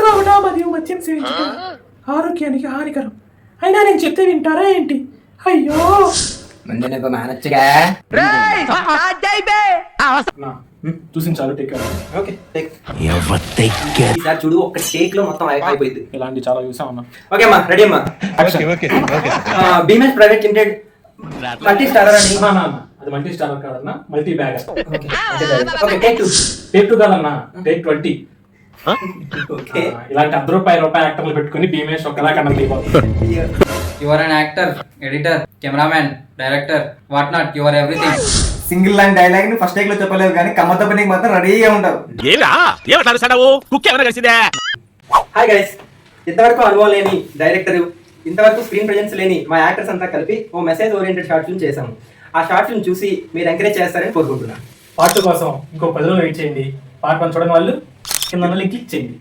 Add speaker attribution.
Speaker 1: త్రాగుట మరియు మద్యం సేవించుట ఆరోగ్యానికి హానికరం. అయినా నేను చెప్తే వింటారా ఏంటి? అయ్యో చూసింది చాలు. టేక్
Speaker 2: చూడు ఒక్క టేక్ లో మొత్తం అయిపోయింది.
Speaker 1: ఇలాంటి చాలా చూసా ఉన్నా.
Speaker 2: ఓకే అమ్మా, రెడీ అమ్మా. Bhimesh private limited multi starrer అని.
Speaker 1: అది మల్టీ స్టారర్ కాదన్నా, multi bag.
Speaker 2: Okay take 2.
Speaker 1: Take 2 కాదన్నా, టేక్ 20.
Speaker 2: ఓకే
Speaker 1: ఇలాంటి ₹100 యాక్టర్లు పెట్టుకుని భీమేష్ ఒకలా కన్నా
Speaker 3: You are an actor, editor, cameraman, director, what not, you are everything.
Speaker 2: Single line dialogue ని ఫస్ట్ టేక్ లో చెప్పలేవు కానీ కమ్మతో పనికి మాత్రం రెడీగా ఉంటావు. హాయ్ గైస్, ఇంతవరకు అనుభవం లేని డైరెక్టర్, ఇంతవరకు స్క్రీన్ ప్రెజెన్స్ లేని మా యాక్టర్స్ అంతా కలిపి ఓ మెసేజ్ ఓరియంటెడ్ షార్ట్ ఫిల్మ్ చేశాము. ఆ షార్ట్ ఫిల్మ్ చూసి మీరు ఎంకరేజ్ చేస్తారని కోరుకుంటున్నాను.
Speaker 1: పార్ట్ 2 కోసం ఇంకో 10 రోజులు వెయిట్ చేయండి. పార్ట్ 1 చూడని వాళ్ళు కింద లింక్ క్లిక్ చేయండి.